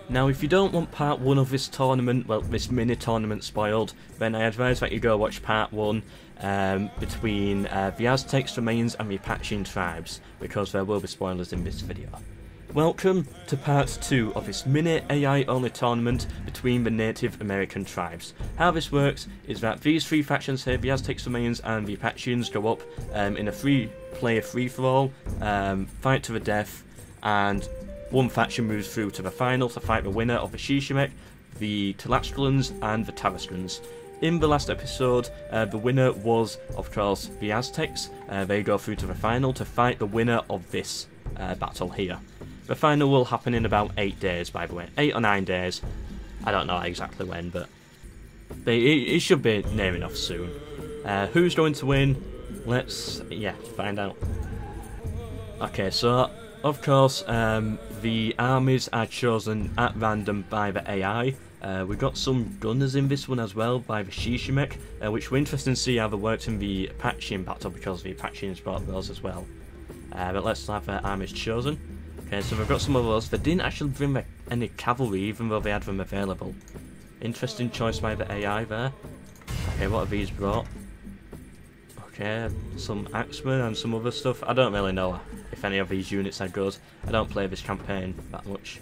Now, if you don't want part 1 of this tournament, well, this mini tournament spoiled, then I advise that you go watch part 1 between the Aztecs, the Mayans and the Apache tribes, because there will be spoilers in this video. Welcome to part 2 of this mini AI only tournament between the Native American tribes. How this works is that these three factions here, the Aztecs, the Mayans and the Apaches, go up in a player free-for-all, fight to the death, and one faction moves through to the final to fight the winner of the Chichimec, the Tlaxcalans and the Tarascans. In the last episode, the winner was, of course, the Aztecs. They go through to the final to fight the winner of this battle here. The final will happen in about 8 days, by the way. 8 or 9 days. I don't know exactly when, but it should be near enough soon. Who's going to win? Let's, find out. Okay, so, of course, the armies are chosen at random by the AI. We got some gunners in this one as well by the Chichimec, which were interesting to see how they worked in the Apache battle because the Apaches brought those as well. But let's have their armies chosen. Okay, so we've got some of those. They didn't actually bring any cavalry even though they had them available. Interesting choice by the AI there. Okay, what have these brought? Okay, some axemen and some other stuff. I don't really know if any of these units are good. I don't play this campaign that much.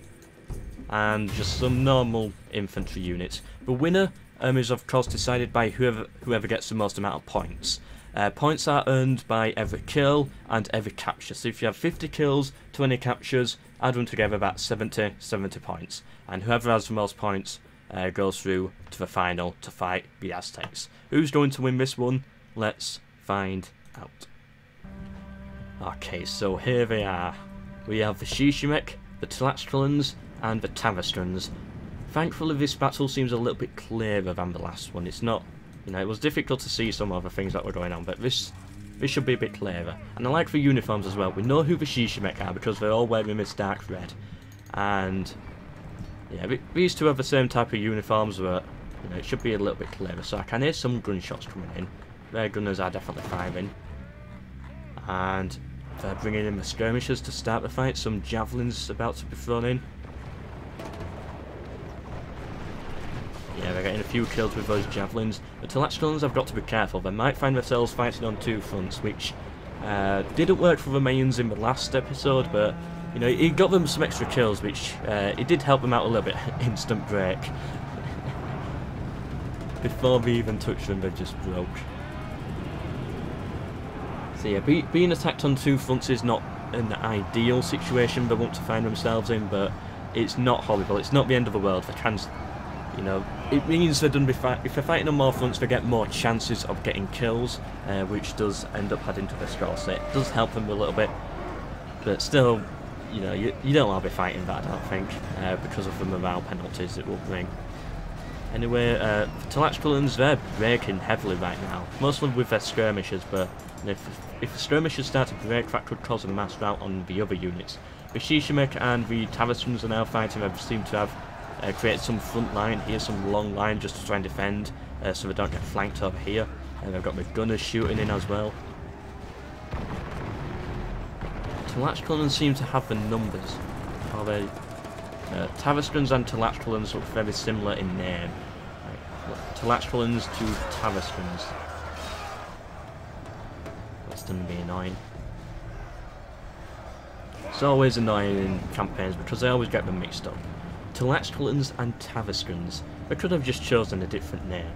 And just some normal infantry units. The winner is of course decided by whoever gets the most amount of points. Points are earned by every kill and every capture. So if you have 50 kills, 20 captures, add them together, about 70 points. And whoever has the most points goes through to the final to fight the Aztecs. Who's going to win this one? Let's find out. Okay, so here they are. We have the Chichimec, the Tlaxcalans and the Tarascans. Thankfully this battle seems a little bit clearer than the last one. It's not, it was difficult to see some other things that were going on, but this should be a bit clearer. And I like the uniforms as well. We know who the Chichimec are because they're all wearing this dark red. And yeah, these two have the same type of uniforms, but it should be a little bit clearer. So I can hear some gunshots coming in. Their gunners are definitely firing. And they're bringing in the skirmishers to start the fight. Some javelins about to be thrown in. Yeah, they're getting a few kills with those javelins. The Tlaxcalans have got to be careful. They might find themselves fighting on two fronts, which didn't work for the Mayans in the last episode, but it got them some extra kills, which it did help them out a little bit. Instant break. Before they even touched them, they just broke. So yeah, being attacked on two fronts is not an ideal situation they want to find themselves in, but it's not horrible. It's not the end of the world. They can, it means if they're fighting on more fronts, they get more chances of getting kills, which does end up adding to their score. So it does help them a little bit, but still, you don't want to be fighting that, I don't think, because of the morale penalties it will bring. Anyway, the Tlaxcalans, they're breaking heavily right now, mostly with their skirmishers, but if the skirmishers start to break, that could cause a mass rout on the other units. The Chichimec and the Tarascans are now fighting. They seem to have created some front line here, some long line just to try and defend, so they don't get flanked over here. And they've got the gunners shooting in as well. Tlaxcalans seem to have the numbers. Are they? Tarascans and Tlaxcalans look very similar in name. Right. Tlaxcalans to Tarascans. That's going to be annoying. It's always annoying in campaigns because I always get them mixed up. Tlaxcalans and Tarascans. They could have just chosen a different name.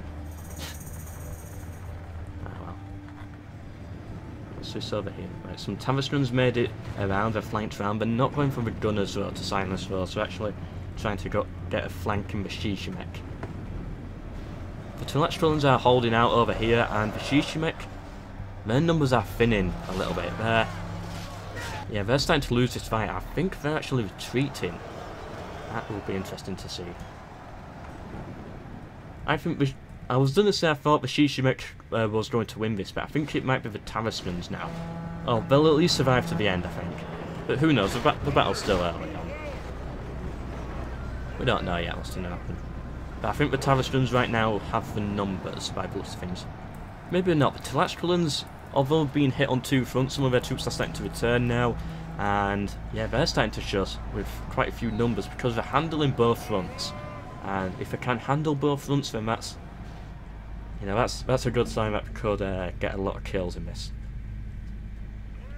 Ah well. What's this over here? Right, some Tarascans made it around, they're flanked around. They're not going for the gunners though to silence those, they're actually trying to get a flank in the Chichimec. The Tlaxcalans are holding out over here, and the Chichimec, their numbers are thinning a little bit. They're starting to lose this fight. I think they're actually retreating. That will be interesting to see. I was going to say I thought the Chichimec was going to win this, but I think it might be the Tarascans now. Oh, they'll at least survive to the end, I think. But who knows, the battle's still early on. We don't know yet what's going to happen. But I think the Tarascans right now have the numbers by the looks of things. Maybe not. The Tlaxcalans, although being hit on two fronts, some of their troops are starting to return now. And yeah, they're starting to show us with quite a few numbers because they're handling both fronts. And if they can handle both fronts, then that's, you know, that's a good sign that we could get a lot of kills in this.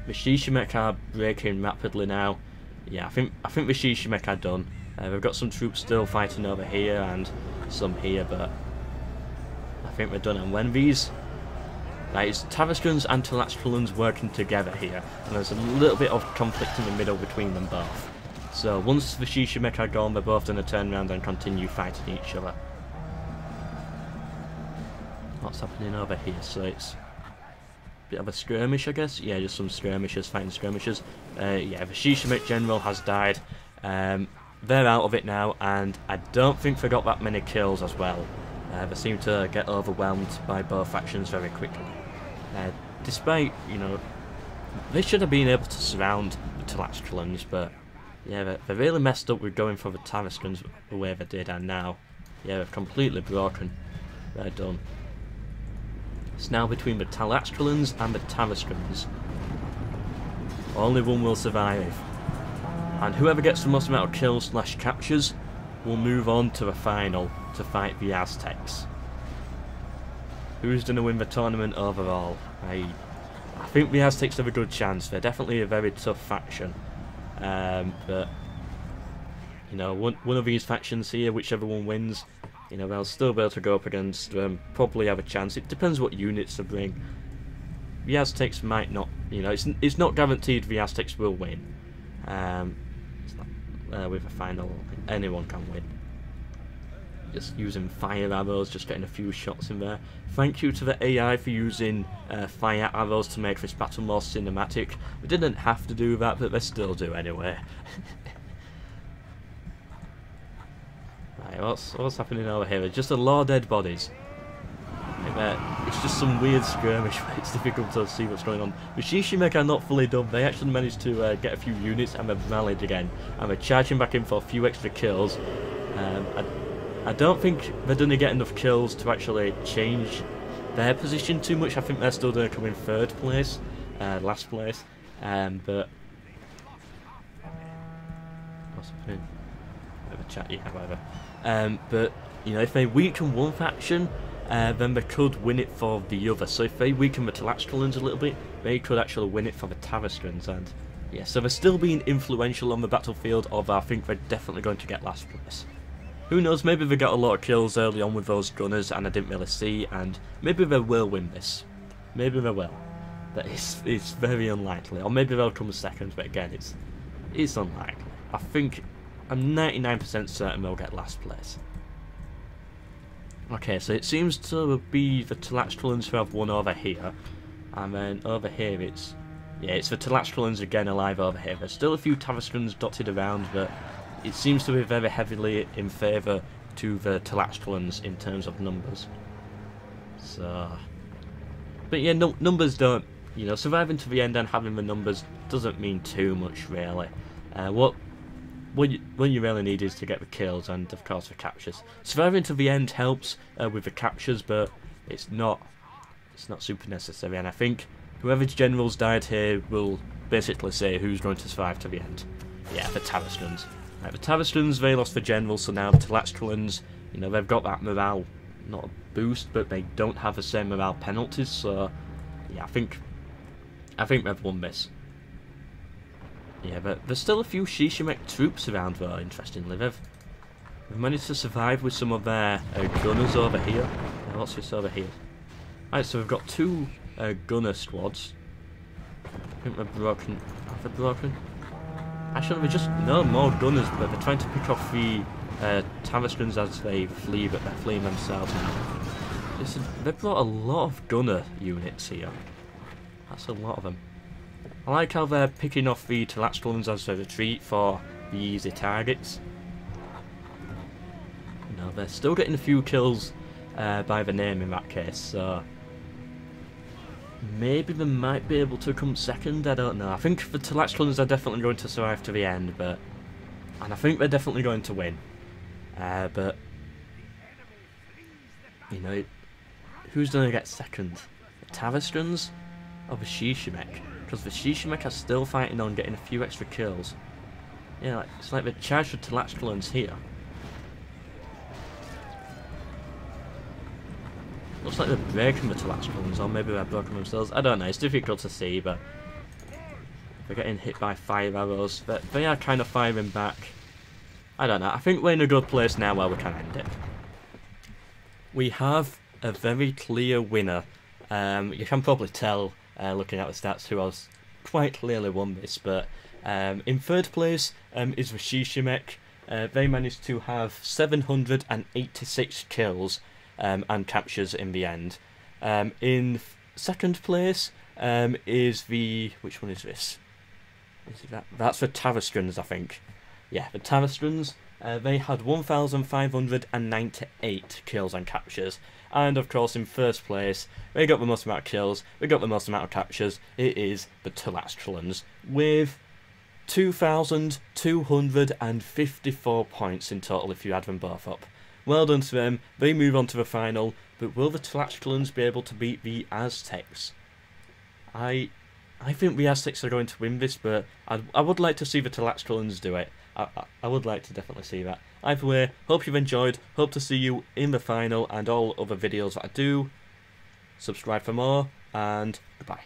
The Chichimec are breaking rapidly now. Yeah, I think the Chichimec are done. We've got some troops still fighting over here and some here, but I think we're done. And when these, like, it's Tarascans and Tlaxcalans working together here, and there's a little bit of conflict in the middle between them both. So once the Chichimec are gone, they're both going to turn around and continue fighting each other. What's happening over here? So it's a bit of a skirmish, I guess. Yeah, just some skirmishers fighting skirmishers. Yeah, the Chichimec general has died. They're out of it now, and I don't think they got that many kills as well. They seem to get overwhelmed by both factions very quickly. Despite, you know, they should have been able to surround the Tlaxcalans, but yeah, they really messed up with going for the Tarascans the way they did, and now, yeah, they've completely broken. They're done. It's now between the Tlaxcalans and the Tarascans. Only one will survive. And whoever gets the most amount of kills / captures will move on to the final to fight the Aztecs. Who's going to win the tournament overall? I think the Aztecs have a good chance. They're definitely a very tough faction. But, you know, one of these factions here, whichever one wins, you know, they'll still be able to go up against, probably have a chance. It depends what units they bring. The Aztecs might not, you know, it's not guaranteed the Aztecs will win. With a final, anyone can win. Just using fire arrows, just getting a few shots in there. Thank you to the AI for using fire arrows to make this battle more cinematic. We didn't have to do that, but they still do anyway. Right, what's happening over here? Just a lot of dead bodies. It's just some weird skirmish where it's difficult to see what's going on. The Chichimec are not fully done. They actually managed to get a few units and they've rallied again. And they're charging back in for a few extra kills. I don't think they're going to get enough kills to actually change their position too much. I think they're still going to come in third place, last place. But what's happening? Bit of a chat, yeah, whatever. But you know, if they weaken one faction, then they could win it for the other. So if they weaken the Tlaxcalans a little bit, they could actually win it for the Tarascans. And yeah, so they're still being influential on the battlefield, although I think they're definitely going to get last place. Who knows, maybe they got a lot of kills early on with those gunners and I didn't really see, and maybe they will win this. Maybe they will. But it's very unlikely. Or maybe they'll come second, but again, it's unlikely. I think, I'm 99% certain they'll get last place. Okay, so it seems to be the Tlaxcalans who have won over here, and then over here it's the Tlaxcalans again alive over here. There's still a few Tarascans dotted around, but it seems to be very heavily in favour to the Tlaxcalans in terms of numbers. So, but yeah, numbers don't, you know, surviving to the end and having the numbers doesn't mean too much really. What you really need is to get the kills and, of course, the captures. Surviving to the end helps with the captures, but it's not super necessary. And I think whoever's generals died here will basically say who's going to survive to the end. Yeah, the Tarascans. Right, the Tarascans, they lost the general, so now the Tlaxcalans, you know, they've got that morale, not a boost, but they don't have the same morale penalties. So yeah, I think they've won this. Yeah, but there's still a few Chichimec troops around though, interestingly. They've managed to survive with some of their gunners over here. What's this over here? Alright, so we've got two gunner squads. I think they're broken. Have they broken? Actually, we just... No, more gunners, but they're trying to pick off the Tarascans as they flee, but they're fleeing themselves now. They've brought a lot of gunner units here. That's a lot of them. I like how they're picking off the Tlaxcalans as they retreat for the easy targets. No, they're still getting a few kills by the name in that case, so maybe they might be able to come second, I don't know. I think the Tlaxcalans are definitely going to survive to the end, and I think they're definitely going to win. But, you know, who's going to get second? The Tarascans or the Chichimec? Because because the Chichimec are still fighting on getting a few extra kills. Yeah, it's like the charge for Tlaxcalans here. Looks like they're breaking the Tlaxcalans, or maybe they're broken themselves. I don't know, it's difficult to see, but they're getting hit by fire arrows. But they are kind of firing back. I don't know, I think we're in a good place now where we can end it. We have a very clear winner. You can probably tell, looking at the stats, who has quite clearly won this, but in third place is the Chichimec. They managed to have 786 kills and captures in the end. In second place is the... which one is this? Is it that? That's the Tarascans, I think. Yeah, the Tarascans. They had 1,598 kills and captures. And of course, in first place, they got the most amount of kills, they got the most amount of captures. It is the Tlaxcalans with 2,254 points in total if you add them both up. Well done to them, they move on to the final, but will the Tlaxcalans be able to beat the Aztecs? I think the Aztecs are going to win this, but I would like to see the Tlaxcalans do it. I would like to definitely see that. Either way, hope you've enjoyed, hope to see you in the final and all other videos that I do. Subscribe for more, and goodbye.